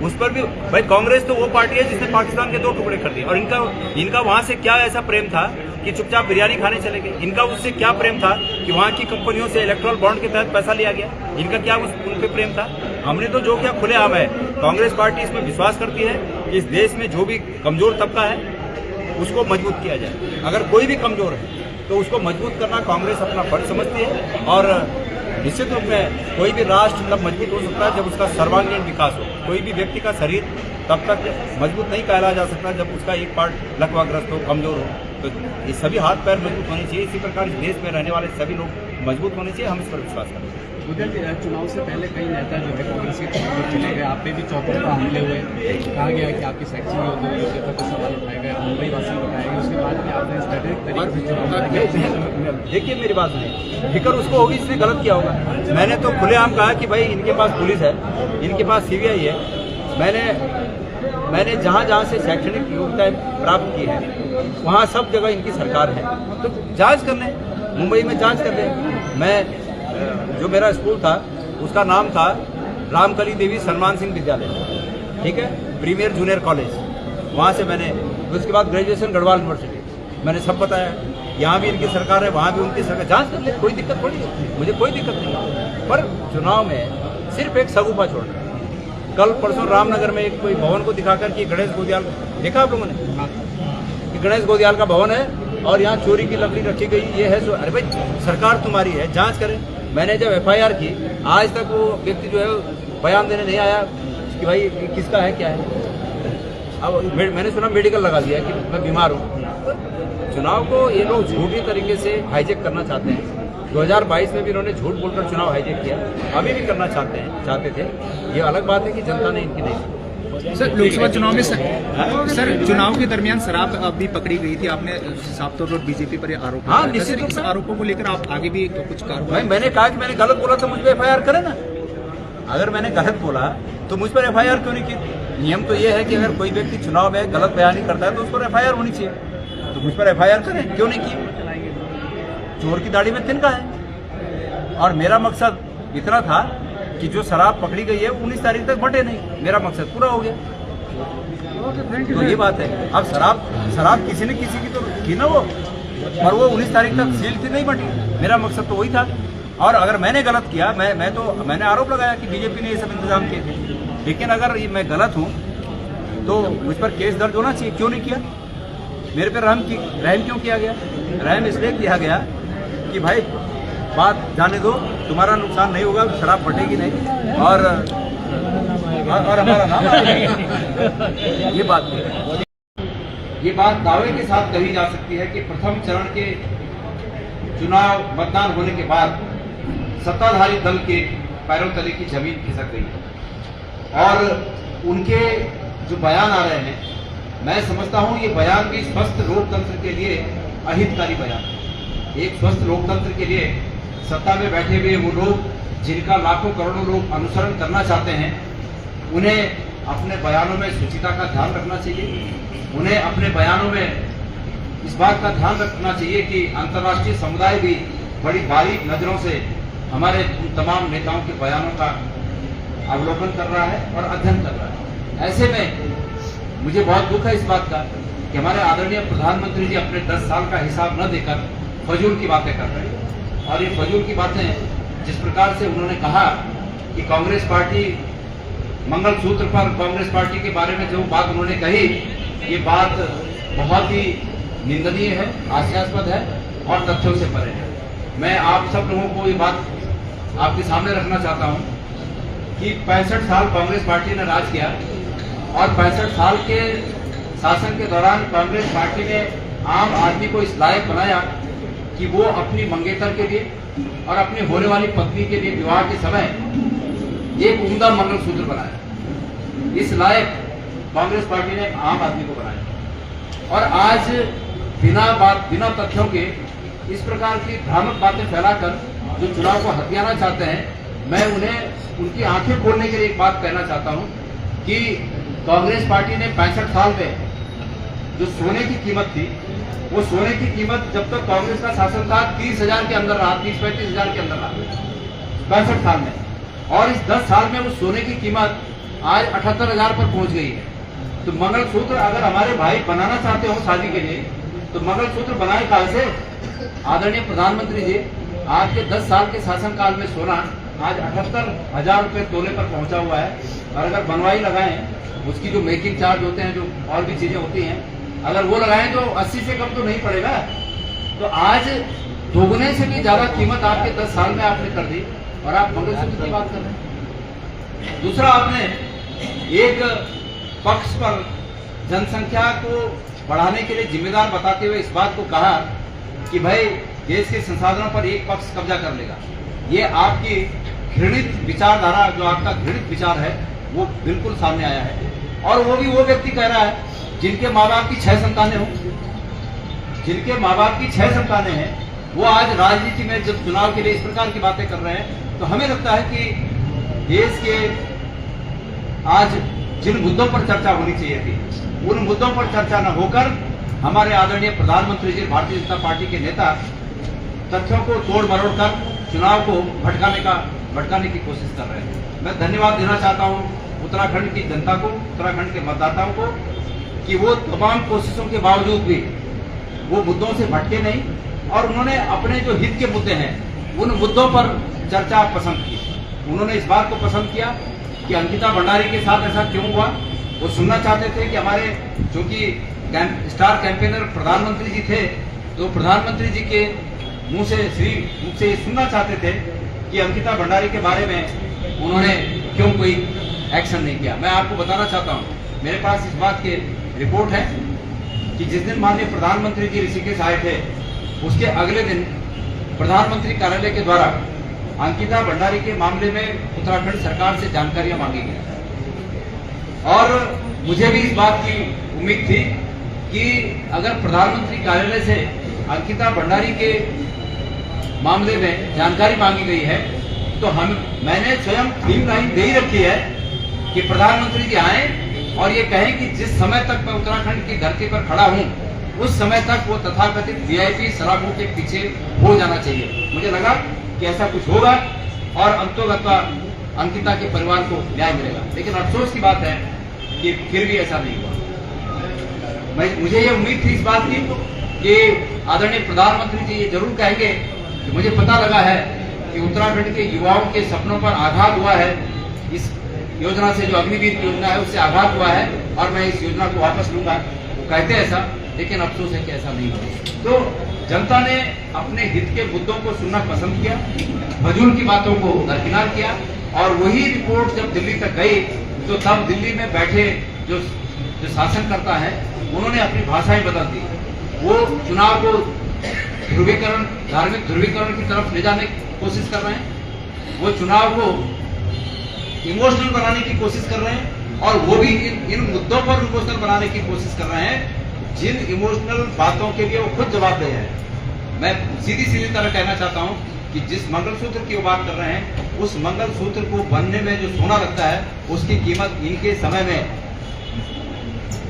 उस पर भी भाई कांग्रेस तो वो पार्टी है जिसने पाकिस्तान के 2 टुकड़े कर दिए, और इनका वहां से क्या ऐसा प्रेम था कि चुपचाप बिरयानी खाने चले गए। इनका उससे क्या प्रेम था कि वहां की कंपनियों से इलेक्ट्रल बॉन्ड के तहत पैसा लिया गया। इनका क्या उन पे प्रेम था? हमने तो जो क्या खुलेआम है, कांग्रेस पार्टी इसमें विश्वास करती है कि इस देश में जो भी कमजोर तबका है उसको मजबूत किया जाए। अगर कोई भी कमजोर है तो उसको मजबूत करना कांग्रेस अपना फर्ज समझती है। और निश्चित रूप में कोई भी राष्ट्र तब मजबूत हो सकता है जब उसका सर्वांगीण विकास हो। कोई भी व्यक्ति का शरीर तब तक मजबूत नहीं कहला जा सकता जब उसका एक पार्ट लकवाग्रस्त हो, कमजोर हो। तो ये सभी हाथ पैर मजबूत होने चाहिए। इसी प्रकार इस देश में रहने वाले सभी लोग मजबूत होने चाहिए। हम इस पर विश्वास करते हैं। उधर चुनाव से पहले कई नेता जो है कांग्रेस के चले गए, आप पे भी चौतरफा हमले हुए, कहा गया कि आपकी शैक्षिक योग्यता पर सवाल उठाए गए, मुंबई वासी बताया गया। उसके बाद भी आपने इस तरीके से देखिए मेरी बात नहीं, फिक्र उसको होगी जिसने गलत किया होगा। मैंने तो खुलेआम कहा कि भाई इनके पास पुलिस है, इनके पास सीबीआई है। मैंने जहाँ से शैक्षणिक योग्यता प्राप्त की है वहाँ सब जगह इनकी सरकार है, तो जांच कर लें, मुंबई में जांच कर लें। मैं जो मेरा स्कूल था उसका नाम था रामकली देवी सलमान सिंह विद्यालय, ठीक है, प्रीमियर जूनियर कॉलेज। वहाँ से मैंने उसके बाद ग्रेजुएशन गढ़वाल यूनिवर्सिटी, मैंने सब बताया। यहाँ भी इनकी सरकार है, वहाँ भी उनकी सरकार, जांच कर ले, कोई दिक्कत थोड़ी है, मुझे कोई दिक्कत नहीं। पर चुनाव में सिर्फ एक सगुफा छोड़ना। कल परसों रामनगर में एक कोई भवन को दिखाकर कि गणेश गोदियाल, देखा आप लोगों ने कि गणेश गोदियाल का भवन है और यहाँ चोरी की लकड़ी रखी गई, ये है। अरे भाई सरकार तुम्हारी है, जांच करें। मैंने जब FIR की, आज तक वो व्यक्ति जो है बयान देने नहीं आया कि भाई किसका है क्या है। अब मैंने सुना मेडिकल लगा दिया कि मैं बीमार हूँ। चुनाव को ये लोग झूठी तरीके से हाईजेक करना चाहते हैं। 2022 में भी इन्होंने झूठ बोलकर चुनाव हाईजेक किया, अभी भी करना चाहते थे। ये अलग बात है कि जनता ने इनकी नहीं। सर लोकसभा चुनाव में सर चुनाव के दरमियान शराब भी पकड़ी गई थी, आपने साफ तौर पर बीजेपी पर आरोप। हाँ, निश्चित रूप से आरोपों को लेकर आप आगे भी कुछ कार्रवाई। मैंने कहा कि मैंने गलत बोला तो मुझ पर FIR करे ना। अगर मैंने गलत बोला तो मुझ पर FIR क्यों नहीं की? नियम तो ये है कि अगर कोई व्यक्ति चुनाव में गलत बयानी करता है तो उस पर FIR होनी चाहिए, तो मुझ पर FIR करें, क्यों नहीं की? चोर की दाढ़ी में तिनका है। और मेरा मकसद इतना था कि जो शराब पकड़ी गई है 19 तारीख तक बटे नहीं, मेरा मकसद पूरा हो गया। तो ये बात है। अब शराब किसी ने किसी की तो की ना वो, और वो 19 तारीख तक सील थी, नहीं बटी। मेरा मकसद तो वही था। और अगर मैंने गलत किया, मैंने आरोप लगाया कि बीजेपी ने ये सब इंतजाम किए थे, लेकिन अगर मैं गलत हूँ तो मुझ पर केस दर्ज होना चाहिए। क्यों नहीं किया? मेरे पर रहम क्यों किया गया? रहम इसलिए किया गया कि भाई बात जाने दो, तुम्हारा नुकसान नहीं होगा, शराब फटेगी नहीं और हमारा नाम ये बात दावे के साथ कही जा सकती है कि प्रथम चरण के चुनाव मतदान होने के बाद सत्ताधारी दल के पैरों तले की जमीन खिसक गई और उनके जो बयान आ रहे हैं, मैं समझता हूं ये बयान भी स्वस्थ लोकतंत्र के लिए अहितकारी बयान है। एक स्वस्थ लोकतंत्र के लिए सत्ता में बैठे हुए वो लोग जिनका लाखों करोड़ों लोग अनुसरण करना चाहते हैं, उन्हें अपने बयानों में शुचिता का ध्यान रखना चाहिए। उन्हें अपने बयानों में इस बात का ध्यान रखना चाहिए कि अंतर्राष्ट्रीय समुदाय भी बड़ी बारीक नजरों से हमारे तमाम नेताओं के बयानों का अवलोकन कर रहा है और अध्ययन कर रहा है। ऐसे में मुझे बहुत दुख है इस बात का कि हमारे आदरणीय प्रधानमंत्री जी अपने 10 साल का हिसाब न देकर फजूल की बातें कर रहे हैं। और ये फजूल की बातें जिस प्रकार से उन्होंने कहा कि कांग्रेस पार्टी मंगलसूत्र पर कांग्रेस पार्टी के बारे में जो बात उन्होंने कही, ये बात बहुत ही निंदनीय है, हास्यास्पद है और तथ्यों से परे है। मैं आप सब लोगों को ये बात आपके सामने रखना चाहता हूं कि 65 साल कांग्रेस पार्टी ने राज किया और 65 साल के शासन के दौरान कांग्रेस पार्टी ने आम आदमी को इस लायक बनाया कि वो अपनी मंगेतर के लिए और अपनी होने वाली पत्नी के लिए विवाह के समय एक उम्दा मंगलसूत्र बनाया। इस लायक कांग्रेस पार्टी ने आम आदमी को बनाया। और आज बिना तथ्यों के इस प्रकार की भ्रामक बातें फैलाकर जो चुनाव को हथियाना चाहते हैं, मैं उन्हें उनकी आंखें खोलने के लिए एक बात कहना चाहता हूं कि कांग्रेस पार्टी ने 65 साल में जो सोने की कीमत थी, वो सोने की कीमत जब तक कांग्रेस का शासन था 30,000 के अंदर रहा, 30-35 हजार के अंदर रहा 65 साल में। और इस 10 साल में उस सोने की कीमत आज 78,000 पर पहुंच गई है। तो मंगलसूत्र अगर हमारे भाई बनाना चाहते हो शादी के लिए तो मंगलसूत्र बनाए कहां से? आदरणीय प्रधानमंत्री जी, आज के 10 साल के शासनकाल में सोना आज 78,000 रुपए तोले पर पहुंचा हुआ है। और अगर बनवाई लगाएं, उसकी जो मेकिंग चार्ज होते हैं, जो और भी चीजें होती हैं, अगर वो लगाएं तो 80 से कम तो नहीं पड़ेगा। तो आज दोगुने से भी ज्यादा कीमत आपके 10 साल में आपने कर दी और आप मंगलसूत्र की बात कर रहे हैं। दूसरा, आपने एक पक्ष पर जनसंख्या को बढ़ाने के लिए जिम्मेदार बताते हुए इस बात को कहा कि भाई देश के संसाधनों पर एक पक्ष कब्जा कर लेगा। ये आपकी घृणित विचारधारा, जो आपका घृणित विचार है, वो बिल्कुल सामने आया है। और वो भी वो व्यक्ति कह रहा है जिनके माँ बाप की 6 संतानें हों, जिनके माँ बाप की 6 संतानें हैं, वो आज राजनीति में जब चुनाव के लिए इस प्रकार की बातें कर रहे हैं। तो हमें लगता है कि देश के आज जिन मुद्दों पर चर्चा होनी चाहिए थी, उन मुद्दों पर चर्चा न होकर हमारे आदरणीय प्रधानमंत्री जी, भारतीय जनता पार्टी के नेता तथ्यों को तोड़ मरोड़ कर चुनाव को भटकाने की कोशिश कर रहे हैं। मैं धन्यवाद देना चाहता हूं उत्तराखंड की जनता को, उत्तराखंड के मतदाताओं को, कि वो तमाम कोशिशों के बावजूद भी वो मुद्दों से भटके नहीं और उन्होंने अपने जो हित के मुद्दे हैं उन मुद्दों पर चर्चा पसंद की। उन्होंने इस बात को पसंद किया कि अंकिता भंडारी के साथ ऐसा क्यों हुआ। वो सुनना चाहते थे कि हमारे चूंकि स्टार कैंपेनर प्रधानमंत्री जी थे, तो प्रधानमंत्री जी के मुंह से सुनना चाहते थे कि अंकिता भंडारी के बारे में उन्होंने क्यों कोई एक्शन नहीं किया। मैं आपको बताना चाहता हूं, मेरे पास इस बात की रिपोर्ट है कि जिस दिन माननीय प्रधानमंत्री जी ऋषिकेश आए थे, उसके अगले दिन प्रधानमंत्री कार्यालय के द्वारा अंकिता भंडारी के मामले में उत्तराखंड सरकार से जानकारियां मांगी गई। और मुझे भी इस बात की उम्मीद थी कि अगर प्रधानमंत्री कार्यालय से अंकिता भंडारी के मामले में जानकारी मांगी गई है तो मैंने स्वयं थीम लाइन दे ही रखी है कि प्रधानमंत्री जी आए और ये कहें कि जिस समय तक मैं उत्तराखंड की धरती पर खड़ा हूं, उस समय तक वो तथाकथित वीआईपी शराबों के पीछे हो जाना चाहिए। मुझे लगा कि ऐसा कुछ होगा और अंतोगत्वा अंकिता के परिवार को न्याय मिलेगा। लेकिन अफसोस की बात है कि फिर भी ऐसा नहीं हुआ। मुझे ये उम्मीद थी इस बात की कि आदरणीय प्रधानमंत्री जी ये जरूर कहेंगे कि मुझे पता लगा है कि उत्तराखंड के युवाओं के सपनों पर आघात हुआ है, इस योजना से, जो अग्निवीर की योजना है, उससे आघात हुआ है और मैं इस योजना को वापस लूंगा। वो कहते ऐसा, लेकिन अफसोस है कि ऐसा नहीं हुआ। तो जनता ने अपने हित के मुद्दों को सुनना पसंद किया, फजूल की बातों को दरकिनार किया और वही रिपोर्ट जब दिल्ली तक गई तो तब दिल्ली में बैठे जो शासनकर्ता है उन्होंने अपनी भाषाएं बदल दी। वो चुनाव को ध्रुवीकरण, धार्मिक ध्रुवीकरण की तरफ ले जाने की कोशिश कर रहे हैं, वो चुनाव को इमोशनल बनाने की कोशिश कर रहे हैं और वो भी इन मुद्दों पर इमोशनल बनाने की कोशिश कर रहे हैं जिन इमोशनल बातों के लिए वो खुद जवाबदेह है। मैं सीधी तरह कहना चाहता हूं कि जिस मंगलसूत्र की वो बात कर रहे हैं, उस मंगलसूत्र को बनने में जो सोना लगता है उसकी कीमत इनके समय में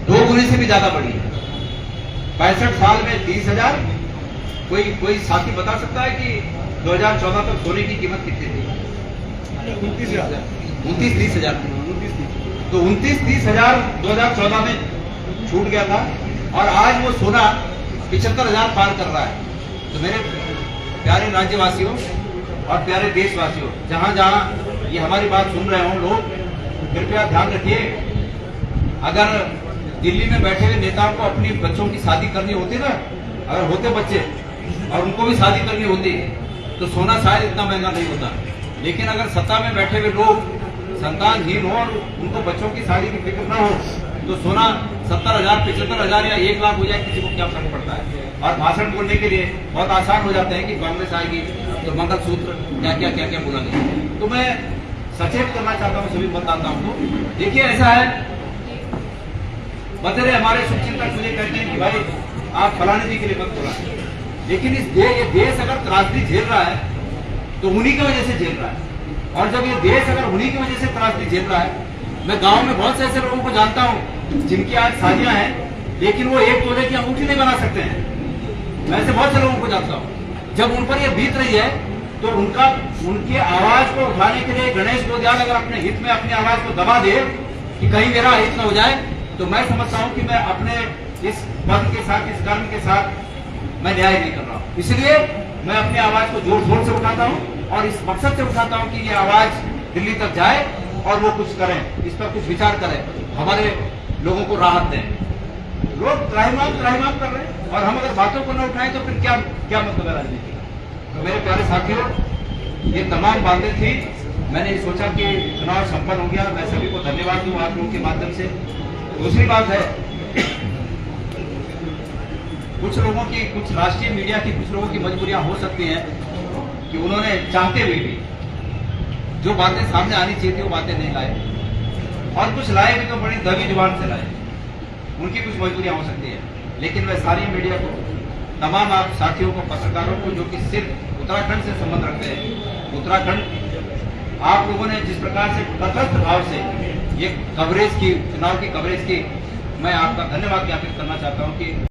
2 गुने से भी ज्यादा बढ़ी है। 65 साल में 30,000। कोई साथी बता सकता है कि 2014 तक सोने की कीमत कितनी थी? 29-30,000 थी। तो 29-30,000 2014 में छूट गया था और आज वो सोना 75,000 पार कर रहा है। तो मेरे प्यारे राज्यवासियों और प्यारे देशवासियों, जहां जहां ये हमारी बात सुन रहे हों लोग, कृपया ध्यान रखिए, अगर दिल्ली में बैठे हुए नेताओं को अपनी बच्चों की शादी करनी होती ना, अगर होते बच्चे और उनको भी शादी करनी होती तो सोना शायद इतना महंगा नहीं होता। लेकिन अगर सत्ता में बैठे हुए लोग संतानहीन हो और उनको बच्चों की शादी की फिक्र न हो तो सोना 70,000, 75,000 या 1 लाख हो जाए, किसी को क्या फर्क पड़ता है। और भाषण बोलने के लिए बहुत आसान हो जाते हैं कि कांग्रेस आएगी तो मंगलसूत्र क्या बोला गया। तो मैं सचेत करना चाहता हूँ सभी मतदाताओं को, देखिए ऐसा है, बतेरे हमारे शुभचिंतक मुझे कहते हैं कि भाई आप फलाने जी के लिए मत बोला, लेकिन ये देश अगर त्रासदी झेल रहा है तो उन्हीं की वजह से झेल रहा है। और जब ये देश अगर उन्हीं की वजह से त्रासदी झेल रहा है, मैं गांव में बहुत से ऐसे लोगों को जानता हूं जिनकी आज शादियां हैं लेकिन वो 1 तोले की अंगूठी नहीं बना सकते हैं। मैं ऐसे बहुत से लोगों को जानता हूं। जब उन पर ये बीत रही है तो उनकी आवाज को उठाने के लिए गणेश गोदियाल अगर अपने हित में अपनी आवाज को दबा दे कि कहीं मेरा हित न हो जाए, तो मैं समझता हूं कि मैं अपने इस पद के साथ, इस कर्म के साथ मैं न्याय नहीं कर रहा हूं। इसलिए मैं अपनी आवाज को जोर शोर से उठाता हूं और इस मकसद से उठाता हूं कि ये आवाज दिल्ली तक जाए और वो कुछ करें, इस पर कुछ विचार करें, हमारे लोगों को राहत दें। लोग त्राहिमाम कर रहे हैं और हम अगर बातों को न उठाएं तो फिर क्या मतलब है राजनीति का। तो मेरे प्यारे साथियों, ये तमाम बातें थी। मैंने ये सोचा कि चुनाव संपन्न हो गया, मैं सभी को धन्यवाद दूं आप लोगों के माध्यम से। दूसरी बात है, कुछ लोगों की, कुछ राष्ट्रीय मीडिया की कुछ लोगों की मजबूरियां हो सकती हैं कि उन्होंने चाहते हुए भी जो बातें सामने आनी चाहिए थी वो बातें नहीं लाए, और कुछ लाए भी तो बड़ी दबी जुबान से लाए। उनकी कुछ मजबूरियां हो सकती है, लेकिन मैं सारी मीडिया को, तमाम आप साथियों को, पत्रकारों को जो कि सिर्फ उत्तराखंड से संबंध रखते हैं, उत्तराखंड आप लोगों ने जिस प्रकार से तटस्थ भाव से ये कवरेज की, चुनाव की कवरेज की, मैं आपका धन्यवाद ज्ञापित करना चाहता हूं कि